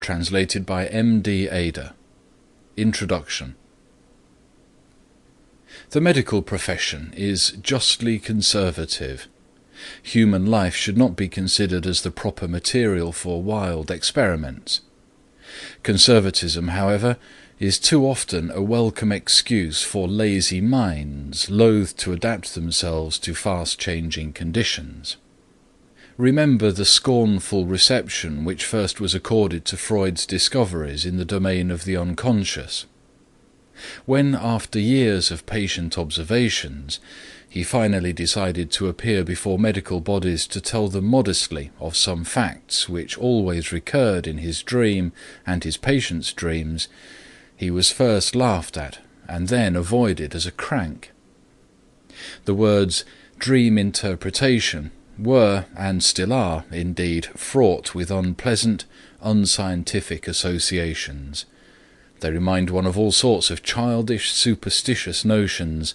translated by M.D. Ada. Introduction. The medical profession is justly conservative. Human life should not be considered as the proper material for wild experiments. Conservatism, however, is too often a welcome excuse for lazy minds, loath to adapt themselves to fast-changing conditions. Remember the scornful reception which first was accorded to Freud's discoveries in the domain of the unconscious. When, after years of patient observations, he finally decided to appear before medical bodies to tell them modestly of some facts which always recurred in his dream and his patients' dreams, he was first laughed at and then avoided as a crank. The words dream interpretation were, and still are, indeed, fraught with unpleasant, unscientific associations. They remind one of all sorts of childish, superstitious notions,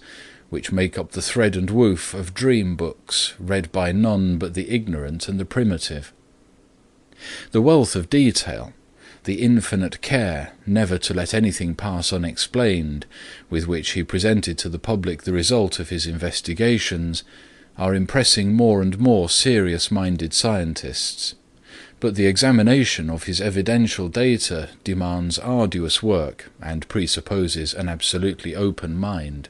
which make up the thread and woof of dream books, read by none but the ignorant and the primitive. The wealth of detail, the infinite care never to let anything pass unexplained, with which he presented to the public the result of his investigations, are impressing more and more serious-minded scientists, but the examination of his evidential data demands arduous work and presupposes an absolutely open mind.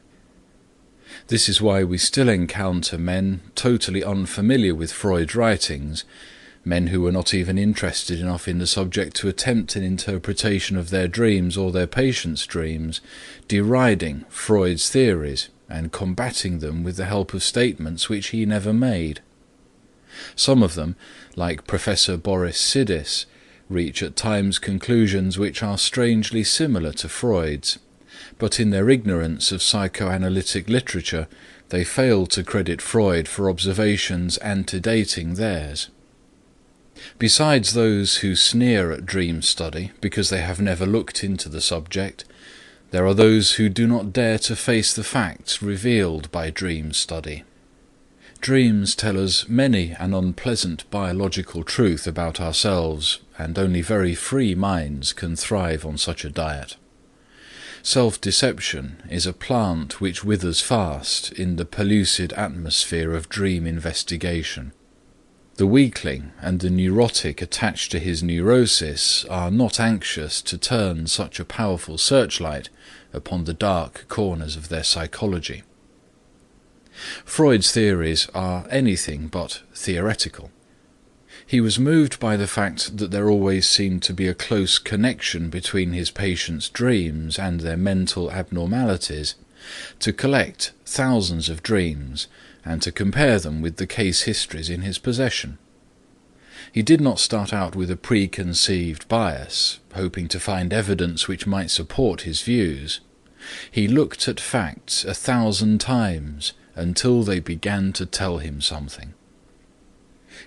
This is why we still encounter men totally unfamiliar with Freud's writings, men who were not even interested enough in the subject to attempt an interpretation of their dreams or their patients' dreams, deriding Freud's theories and combating them with the help of statements which he never made. Some of them, like Professor Boris Sidis, reach at times conclusions which are strangely similar to Freud's, but in their ignorance of psychoanalytic literature they fail to credit Freud for observations antedating theirs. Besides those who sneer at dream study because they have never looked into the subject, there are those who do not dare to face the facts revealed by dream study. Dreams tell us many an unpleasant biological truth about ourselves, and only very free minds can thrive on such a diet. Self-deception is a plant which withers fast in the pellucid atmosphere of dream investigation. The weakling and the neurotic attached to his neurosis are not anxious to turn such a powerful searchlight upon the dark corners of their psychology. Freud's theories are anything but theoretical. He was moved by the fact that there always seemed to be a close connection between his patients' dreams and their mental abnormalities, to collect thousands of dreams and to compare them with the case histories in his possession. He did not start out with a preconceived bias, hoping to find evidence which might support his views. He looked at facts 1,000 times until they began to tell him something.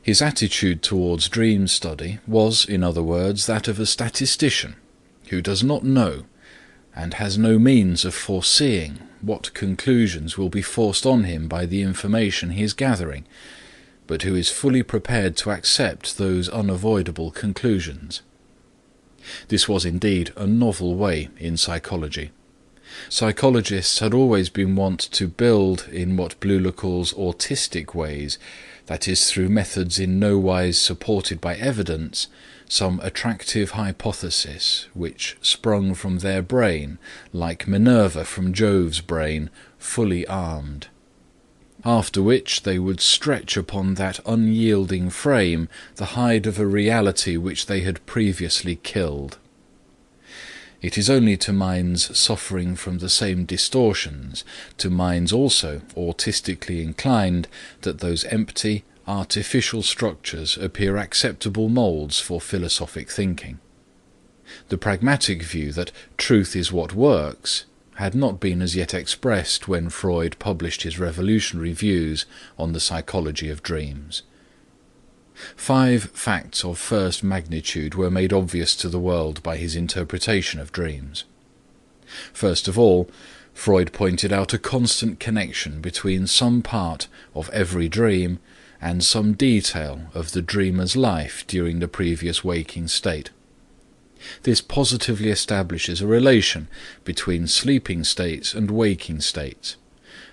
His attitude towards dream study was, in other words, that of a statistician who does not know and has no means of foreseeing what conclusions will be forced on him by the information he is gathering, but who is fully prepared to accept those unavoidable conclusions. This was indeed a novel way in psychology. Psychologists had always been wont to build in what Bleuler calls autistic ways, that is, through methods in no wise supported by evidence, some attractive hypothesis which sprung from their brain, like Minerva from Jove's brain, fully armed. After which they would stretch upon that unyielding frame the hide of a reality which they had previously killed. It is only to minds suffering from the same distortions, to minds also autistically inclined, that those empty, artificial structures appear acceptable moulds for philosophic thinking. The pragmatic view that truth is what works had not been as yet expressed when Freud published his revolutionary views on the psychology of dreams. 5 facts of first magnitude were made obvious to the world by his interpretation of dreams. First of all, Freud pointed out a constant connection between some part of every dream and some detail of the dreamer's life during the previous waking state. This positively establishes a relation between sleeping states and waking states,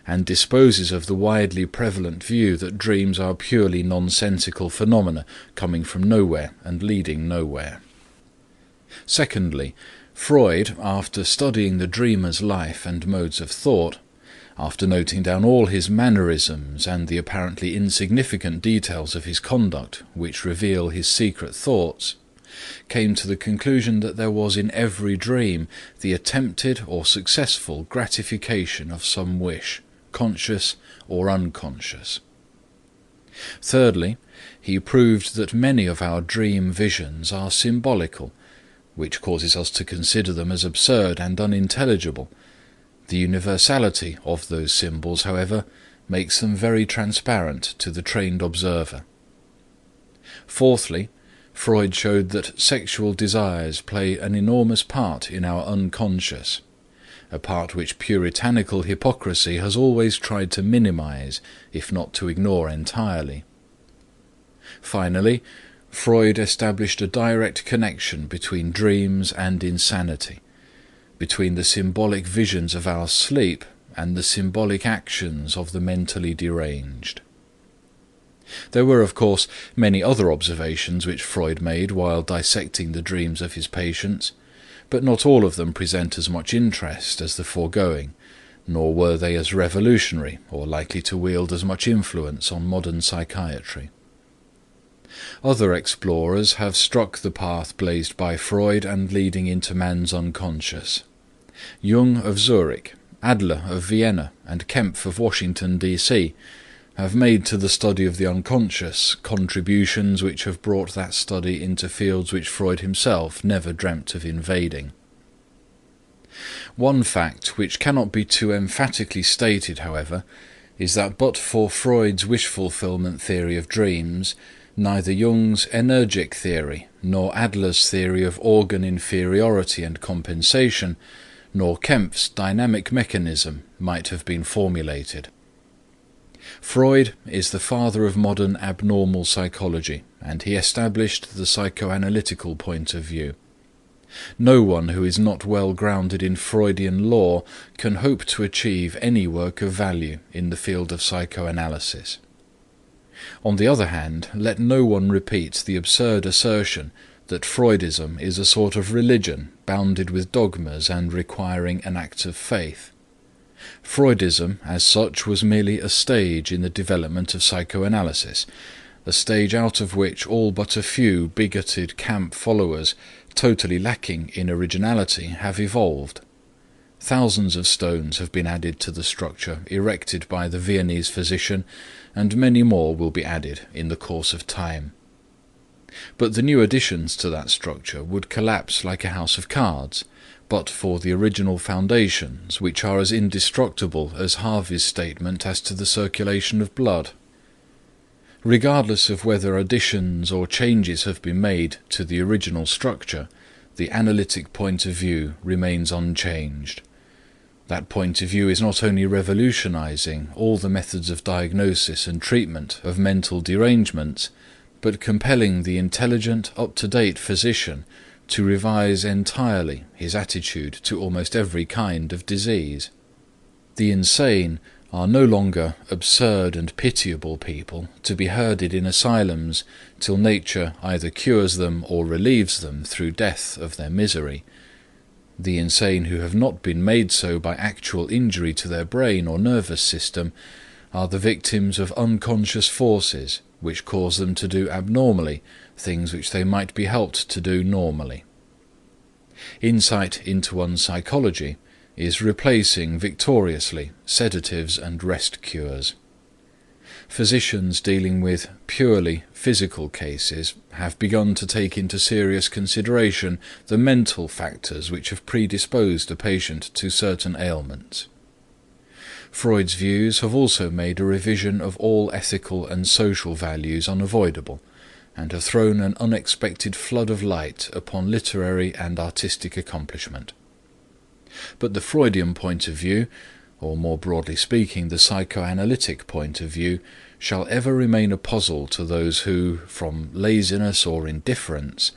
and disposes of the widely prevalent view that dreams are purely nonsensical phenomena coming from nowhere and leading nowhere. Secondly, Freud, after studying the dreamer's life and modes of thought, after noting down all his mannerisms and the apparently insignificant details of his conduct which reveal his secret thoughts, came to the conclusion that there was in every dream the attempted or successful gratification of some wish, conscious or unconscious. Thirdly, he proved that many of our dream visions are symbolical, which causes us to consider them as absurd and unintelligible. The universality of those symbols, however, makes them very transparent to the trained observer. Fourthly, Freud showed that sexual desires play an enormous part in our unconscious, a part which puritanical hypocrisy has always tried to minimize, if not to ignore entirely. Finally, Freud established a direct connection between dreams and insanity, between the symbolic visions of our sleep and the symbolic actions of the mentally deranged. There were, of course, many other observations which Freud made while dissecting the dreams of his patients, but not all of them present as much interest as the foregoing, nor were they as revolutionary or likely to wield as much influence on modern psychiatry. Other explorers have struck the path blazed by Freud and leading into man's unconscious. Jung of Zurich, Adler of Vienna, and Kempf of Washington, D.C., have made to the study of the unconscious contributions which have brought that study into fields which Freud himself never dreamt of invading. One fact which cannot be too emphatically stated, however, is that but for Freud's wish-fulfillment theory of dreams, neither Jung's energic theory, nor Adler's theory of organ inferiority and compensation, nor Kempf's dynamic mechanism might have been formulated. Freud is the father of modern abnormal psychology, and he established the psychoanalytical point of view. No one who is not well grounded in Freudian lore can hope to achieve any work of value in the field of psychoanalysis. On the other hand, let no one repeat the absurd assertion that Freudism is a sort of religion bounded with dogmas and requiring an act of faith. Freudism, as such, was merely a stage in the development of psychoanalysis, a stage out of which all but a few bigoted camp followers, totally lacking in originality, have evolved. Thousands of stones have been added to the structure erected by the Viennese physician, and many more will be added in the course of time. But the new additions to that structure would collapse like a house of cards, but for the original foundations, which are as indestructible as Harvey's statement as to the circulation of blood. Regardless of whether additions or changes have been made to the original structure, the analytic point of view remains unchanged. That point of view is not only revolutionizing all the methods of diagnosis and treatment of mental derangements, but compelling the intelligent, up-to-date physician to revise entirely his attitude to almost every kind of disease. The insane are no longer absurd and pitiable people to be herded in asylums till nature either cures them or relieves them through death of their misery. The insane who have not been made so by actual injury to their brain or nervous system are the victims of unconscious forces which cause them to do abnormally things which they might be helped to do normally. Insight into one's psychology is replacing victoriously sedatives and rest cures. Physicians dealing with purely physical cases have begun to take into serious consideration the mental factors which have predisposed a patient to certain ailments. Freud's views have also made a revision of all ethical and social values unavoidable, and have thrown an unexpected flood of light upon literary and artistic accomplishment. But the Freudian point of view, or more broadly speaking, the psychoanalytic point of view, shall ever remain a puzzle to those who, from laziness or indifference,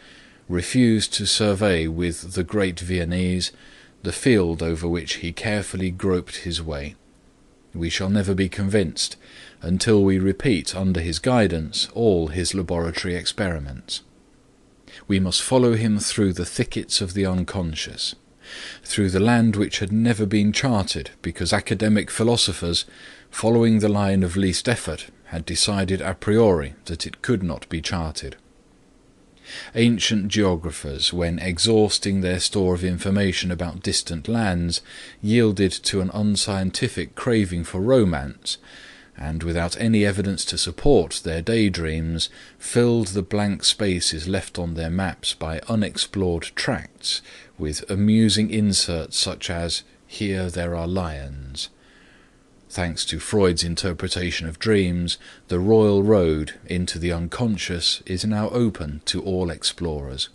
refused to survey with the great Viennese the field over which he carefully groped his way. We shall never be convinced until we repeat under his guidance all his laboratory experiments. We must follow him through the thickets of the unconscious, through the land which had never been charted because academic philosophers, following the line of least effort, had decided a priori that it could not be charted. Ancient geographers, when exhausting their store of information about distant lands, yielded to an unscientific craving for romance, and without any evidence to support their daydreams, filled the blank spaces left on their maps by unexplored tracts with amusing inserts such as, "Here there are lions." Thanks to Freud's interpretation of dreams, the royal road into the unconscious is now open to all explorers.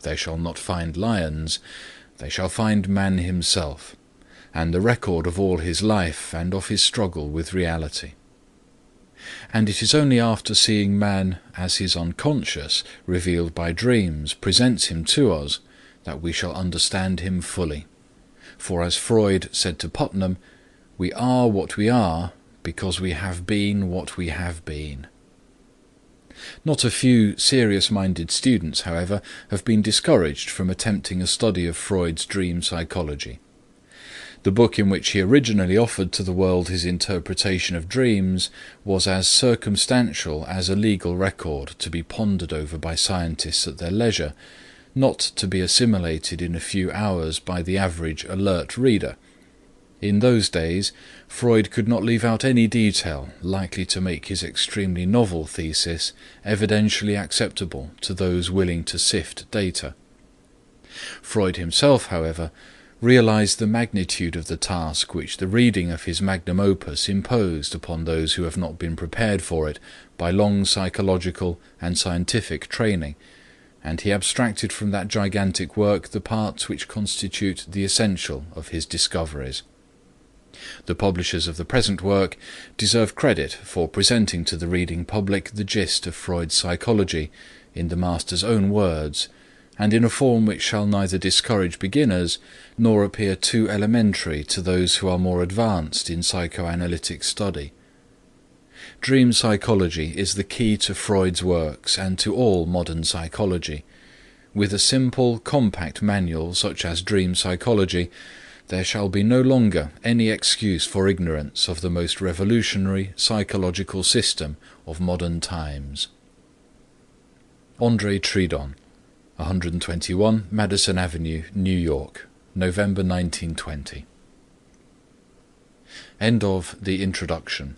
They shall not find lions, they shall find man himself, and the record of all his life and of his struggle with reality. And it is only after seeing man as his unconscious, revealed by dreams, presents him to us, that we shall understand him fully. For as Freud said to Putnam, we are what we are because we have been what we have been. Not a few serious-minded students, however, have been discouraged from attempting a study of Freud's dream psychology. The book in which he originally offered to the world his interpretation of dreams was as circumstantial as a legal record to be pondered over by scientists at their leisure, not to be assimilated in a few hours by the average alert reader. In those days, Freud could not leave out any detail likely to make his extremely novel thesis evidentially acceptable to those willing to sift data. Freud himself, however, realized the magnitude of the task which the reading of his magnum opus imposed upon those who have not been prepared for it by long psychological and scientific training, and he abstracted from that gigantic work the parts which constitute the essential of his discoveries. The publishers of the present work deserve credit for presenting to the reading public the gist of Freud's psychology in the master's own words, and in a form which shall neither discourage beginners nor appear too elementary to those who are more advanced in psychoanalytic study. Dream psychology is the key to Freud's works and to all modern psychology. With a simple, compact manual such as Dream Psychology, there shall be no longer any excuse for ignorance of the most revolutionary psychological system of modern times. André Tridon, 121 Madison Avenue, New York, November 1920. End of the introduction.